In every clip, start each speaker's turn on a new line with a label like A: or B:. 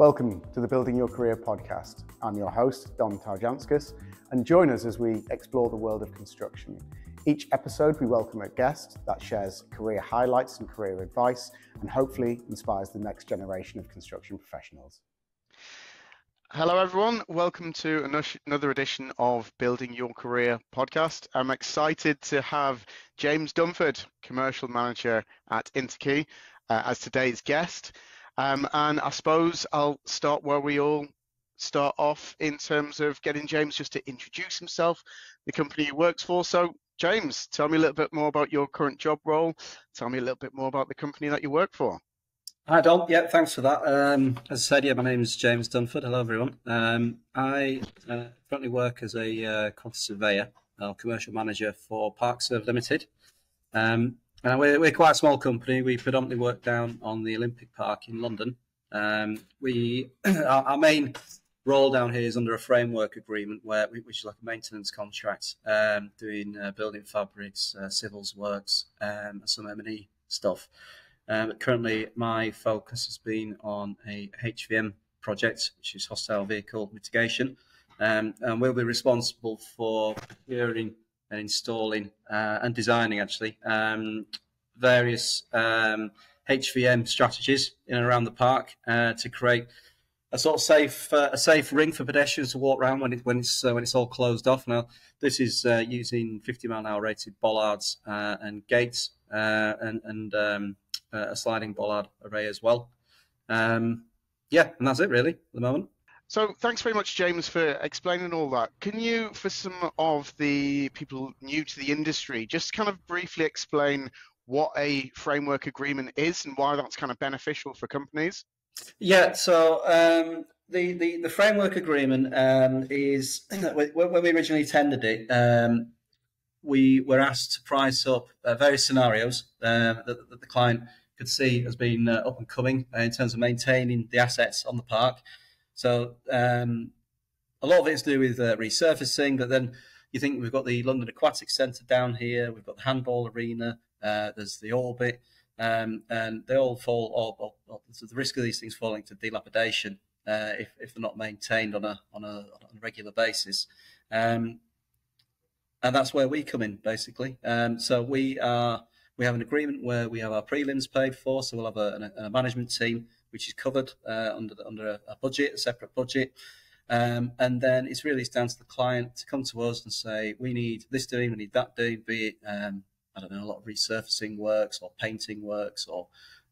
A: Welcome to the Building Your Career podcast. I'm your host, Don Tarjanskis, and join us as we explore the world of construction. Each episode, we welcome a guest that shares career highlights and career advice, and hopefully inspires the next generation of construction professionals.
B: Hello, everyone. Welcome to another edition of Building Your Career podcast. I'm excited to have James Dunford, Commercial Manager at Interkey, as today's guest. And I suppose I'll start where we all start off in terms of getting James just to introduce himself, the company he works for. So, James, tell me a little bit more about your current job role. Tell me a little bit more about the company that you work for.
C: Hi, Don. Yeah, thanks for that. As I said, my name is James Dunford. Hello, everyone. I currently work as a quantity surveyor, commercial manager for Parkserve Limited. And we're quite a small company. We predominantly work down on the Olympic Park in London. Our main role down here is under a framework agreement, which is like a maintenance contract, doing building fabrics, civils works, some M&E stuff. Currently, my focus has been on a HVM project, which is hostile vehicle mitigation, and we'll be responsible for procuring and installing and designing, actually, various HVM strategies in and around the park to create a sort of safe ring for pedestrians to walk around when it's all closed off. Now, this is using 50-mile-an-hour rated bollards and gates and a sliding bollard array as well. And that's it really at the moment.
B: So thanks very much, James, for explaining all that. Can you, for some of the people new to the industry, just kind of briefly explain what a framework agreement is and why that's kind of beneficial for companies?
C: Yeah, so the framework agreement is, when we originally tendered it, we were asked to price up various scenarios that the client could see as being up and coming in terms of maintaining the assets on the park. So a lot of it is to do with resurfacing, but then you think we've got the London Aquatic Centre down here, we've got the handball arena, there's the Orbit, and they all fall, or the risk of these things falling to dilapidation if they're not maintained on a regular basis. And that's where we come in, basically. So we have an agreement where we have our prelims paid for, so we'll have a management team which is covered under a budget, a separate budget. And then it's really down to the client to come to us and say, we need this doing, we need that doing, be it, I don't know, a lot of resurfacing works or painting works, or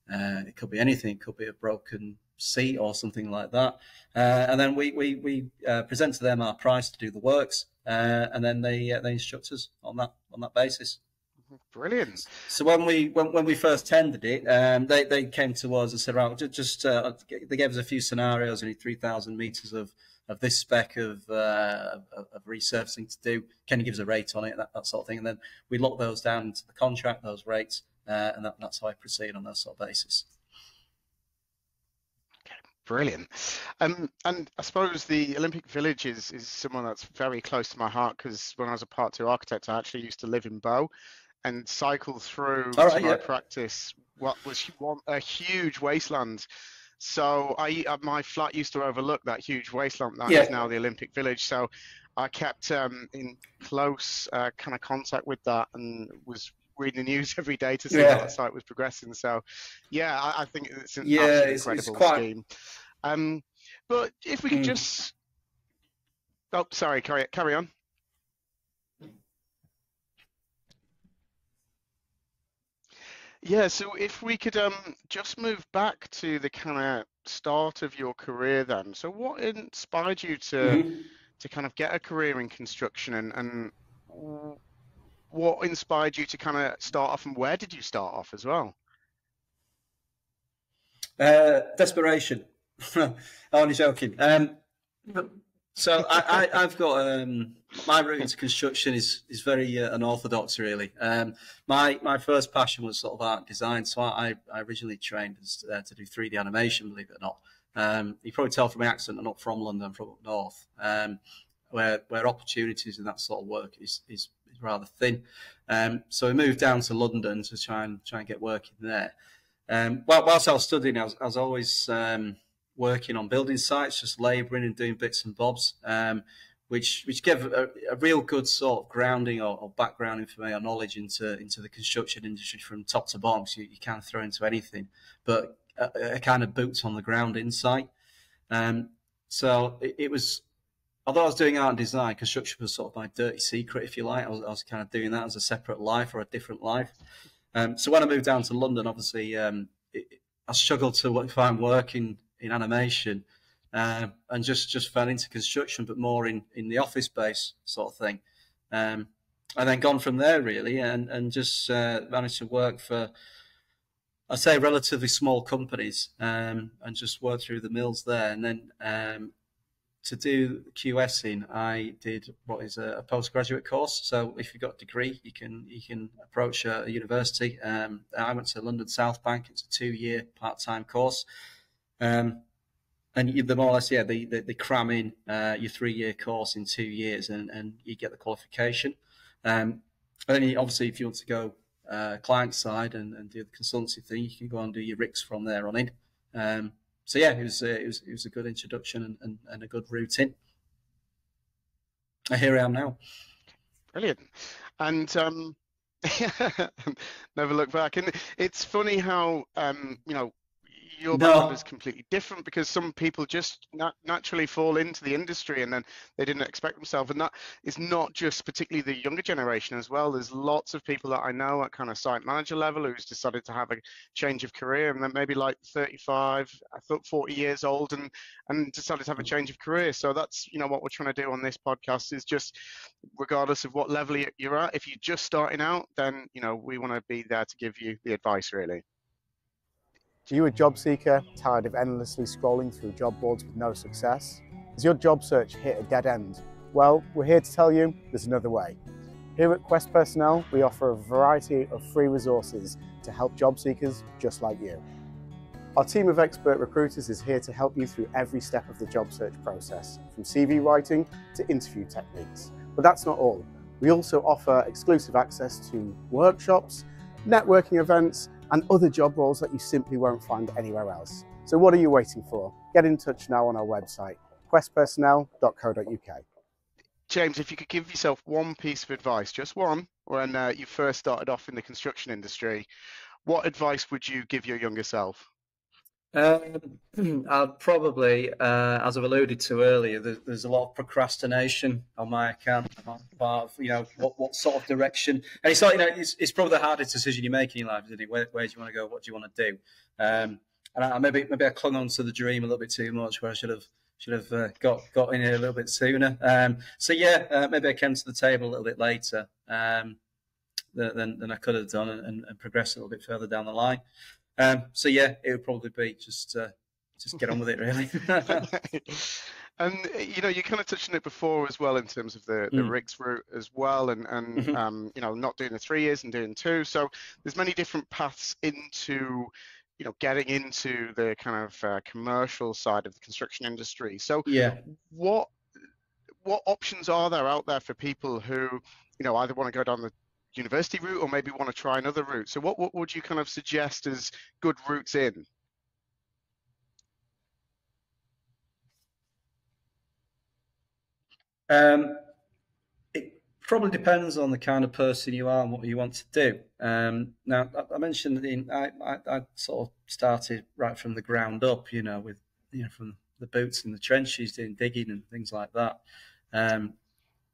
C: it could be anything. It could be a broken seat or something like that. And then we present to them our price to do the works, and then they instruct us on that basis.
B: Brilliant.
C: So when we first tendered it, they came to us and said, right, they gave us a few scenarios. We need 3,000 meters of this spec of resurfacing to do. Can you give us a rate on it? That sort of thing. And then we lock those down into the contract, those rates, and that's how I proceed on that sort of basis.
B: Brilliant. And I suppose the Olympic Village is someone that's very close to my heart, because when I was a Part 2 architect, I actually used to live in Bow and cycle through my practice what was a huge wasteland. So my flat used to overlook that huge wasteland that is now the Olympic Village. So I kept in close kind of contact with that and was reading the news every day to see how the site was progressing. So I think it's an absolutely incredible scheme. But if we could just carry on. Yeah, so if we could just move back to the kind of start of your career then. So what inspired you to kind of get a career in construction, and what inspired you to kind of start off, and where did you start off as well?
C: Desperation. I'm only joking. So I've got my route into construction is very unorthodox, really. My first passion was sort of art and design, so I originally trained to do 3D animation, believe it or not. You probably tell from my accent I'm not from London, I'm from up north, where opportunities in that sort of work is rather thin. So we moved down to London to try and get work in there. Whilst I was studying, I was always working on building sites, just labouring and doing bits and bobs, which gave a real good sort of grounding or backgrounding for me, or knowledge into the construction industry from top to bottom. So you can't throw into anything, but a kind of boots on the ground insight. So it was, although I was doing art and design, construction was sort of my dirty secret, if you like. I was kind of doing that as a separate life or a different life. So when I moved down to London, obviously, I struggled to find work in animation, and just fell into construction, but more in the office space sort of thing. And then gone from there, really, and just managed to work for, I'd say, relatively small companies, and just work through the mills there. And then to do QSing, I did what is a postgraduate course. So if you've got a degree, you can approach a university. I went to London South Bank. It's a 2-year part-time course, and the more or less, they cram in your 3-year course in 2 years, and you get the qualification. And then obviously, if you want to go client side and do the consultancy thing, you can go and do your RICS from there on in. So yeah, it was a good introduction and a good route in. And here I am now.
B: Brilliant. And never look back. And it's funny how your background is completely different, because some people just naturally fall into the industry and then they didn't expect themselves. And that is not just particularly the younger generation as well. There's lots of people that I know at kind of site manager level who's decided to have a change of career, and then maybe like 35, I thought 40 years old, and decided to have a change of career. So that's, what we're trying to do on this podcast is just, regardless of what level you're at, if you're just starting out, then, we want to be there to give you the advice, really.
A: Are you a job seeker, tired of endlessly scrolling through job boards with no success? Has your job search hit a dead end? Well, we're here to tell you there's another way. Here at Quest Personnel, we offer a variety of free resources to help job seekers just like you. Our team of expert recruiters is here to help you through every step of the job search process, from CV writing to interview techniques. But that's not all. We also offer exclusive access to workshops, networking events, and other job roles that you simply won't find anywhere else. So what are you waiting for? Get in touch now on our website, questpersonnel.co.uk.
B: James, if you could give yourself one piece of advice, just one, when you first started off in the construction industry, what advice would you give your younger self?
C: I'd probably, as I've alluded to earlier, there's a lot of procrastination on my account, part of, what sort of direction. And it's like, it's probably the hardest decision you make in your life, isn't it? Where do you want to go? What do you want to do? And maybe I clung on to the dream a little bit too much, where I should have got in here a little bit sooner. Maybe I came to the table a little bit later than I could have done, and progressed a little bit further down the line. It would probably be just get on with it, really.
B: And you kind of touched on it before as well, in terms of the RICS route as well, and not doing the 3 years and doing 2. So there's many different paths into getting into the kind of commercial side of the construction industry. So what options are there out there for people who either want to go down the university route or maybe want to try another route? So what would you kind of suggest as good routes in?
C: It probably depends on the kind of person you are and what you want to do. Now, I mentioned I sort of started right from the ground up, with from the boots in the trenches, doing digging and things like that.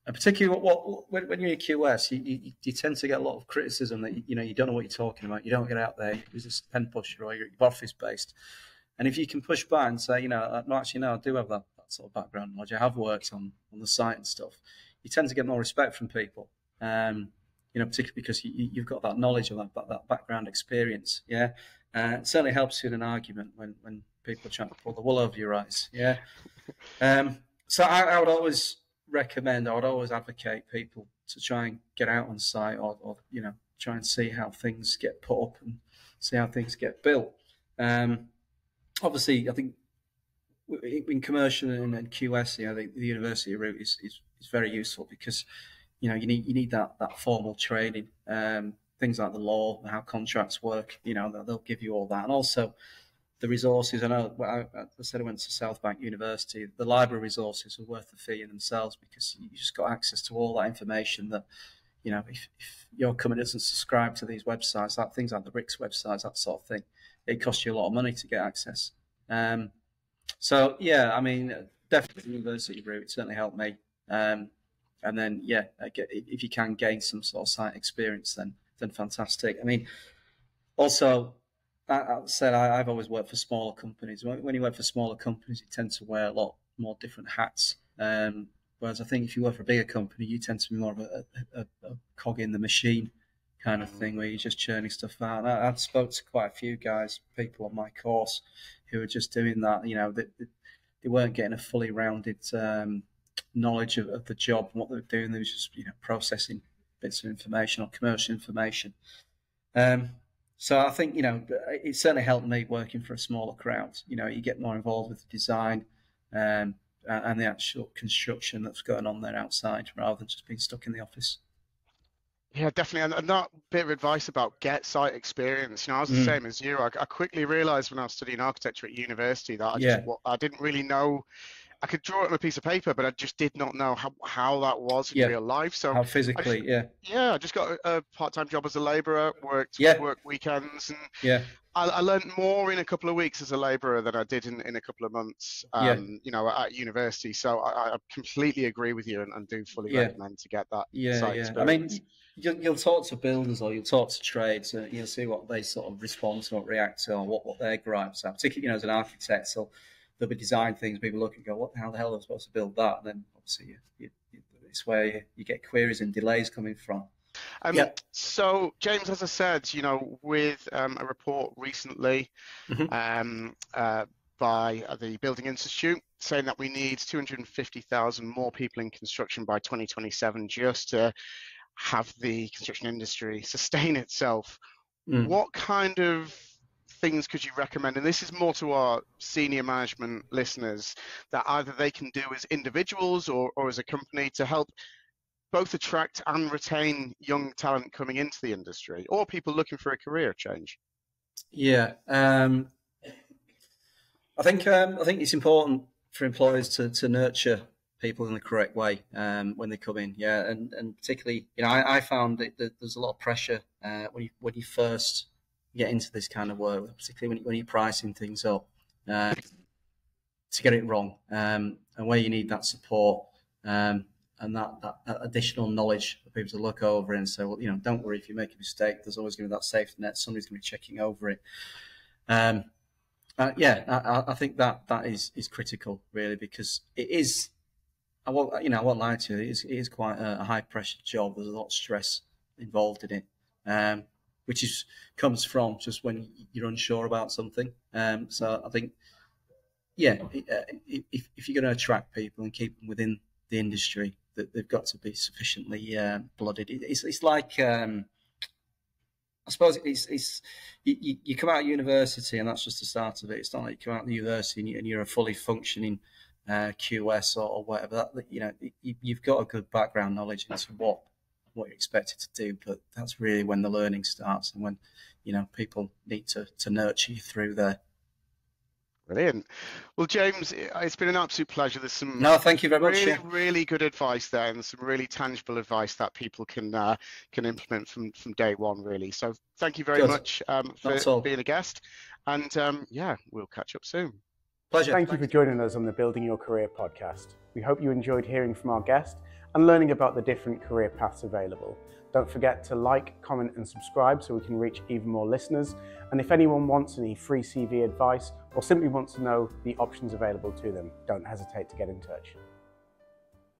C: And particularly when you're in QS, you tend to get a lot of criticism that you don't know what you're talking about. You don't get out there. You're just a pen pusher, or you're office based. And if you can push back and say, I do have that sort of background knowledge. I have worked on the site and stuff. You tend to get more respect from people. Particularly because you've got that knowledge of that background experience. Yeah, it certainly helps you in an argument when people are trying to pull the wool over your eyes. Yeah. So I would always recommend, I would always advocate people to try and get out on site, or try and see how things get put up and see how things get built. Obviously, I think in commercial and QS, the university route is very useful, because you need that formal training, things like the law, how contracts work. They'll give you all that, and also the resources. I know I said I went to South Bank University. The library resources are worth the fee in themselves, because you just got access to all that information that, you know, if your company doesn't subscribe to these websites, like things like the RICS websites, that sort of thing, it costs you a lot of money to get access. So yeah, I mean, definitely the university route certainly helped me. And then yeah, if you can gain some sort of site experience, then fantastic. I mean, also, I've always worked for smaller companies. When you work for smaller companies, you tend to wear a lot more different hats. Whereas I think if you work for a bigger company, you tend to be more of a cog in the machine kind of thing, where you're just churning stuff out. And I've spoke to quite a few people on my course, who are just doing that. You know, they weren't getting a fully rounded knowledge of the job and what they were doing. They were just, you know, processing bits of information or commercial information. So I think, you know, it certainly helped me working for a smaller crowd. You know, you get more involved with the design and the actual construction that's going on there outside, rather than just being stuck in the office.
B: Yeah, definitely. And that bit of advice about get site experience, you know, I was the same as you. I quickly realised when I was studying architecture at university that I didn't really know. I could draw it on a piece of paper, but I just did not know how that was in real life. So
C: how physically,
B: I just got a part-time job as a labourer, worked weekends, and I learned more in a couple of weeks as a labourer than I did in a couple of months, you know, at university. So I completely agree with you, and do fully recommend to get that site experience.
C: I mean, you'll talk to builders, or you'll talk to trades, and you'll see what they sort of respond to, or react to, or what their gripes are. Particularly, you know, as an architect, so there'll be design things people look and go, how the hell am I supposed to build that? And then obviously it's where you get queries and delays coming from.
B: So James, as I said, you know, with a report recently by the Building Institute saying that we need 250,000 more people in construction by 2027 just to have the construction industry sustain itself. What kind of things could you recommend? And this is more to our senior management listeners, that either they can do as individuals or as a company to help both attract and retain young talent coming into the industry, or people looking for a career change.
C: I think it's important for employers to nurture people in the correct way when they come in. And particularly, you know, I found that there's a lot of pressure when you first get into this kind of work, particularly when you're pricing things up, to get it wrong, and where you need that support and that additional knowledge for people to look over and say, well, you know, don't worry if you make a mistake. There's always going to be that safety net. Somebody's going to be checking over it. I think that is critical, really, because it is. I won't lie to you. It is quite a high pressure job. There's a lot of stress involved in it. Which comes from just when you're unsure about something. So I think, if you're going to attract people and keep them within the industry, that they've got to be sufficiently blooded. It's like, I suppose it's you come out of university and that's just the start of it. It's not like you come out of the university and you're a fully functioning QS or whatever. You know, you've got a good background knowledge into what you're expected to do, but that's really when the learning starts, and when, you know, people need to nurture you through there.
B: Brilliant. Well, James, it's been an absolute pleasure. There's some
C: thank you very much.
B: Really good advice there, and some really tangible advice that people can implement from day one, really. So thank you very much for being a guest, and we'll catch up soon.
C: Pleasure.
A: Thank you for joining us on the Building Your Career podcast. We hope you enjoyed hearing from our guest and learning about the different career paths available. Don't forget to like, comment and subscribe so we can reach even more listeners. And if anyone wants any free CV advice or simply wants to know the options available to them, don't hesitate to get in touch.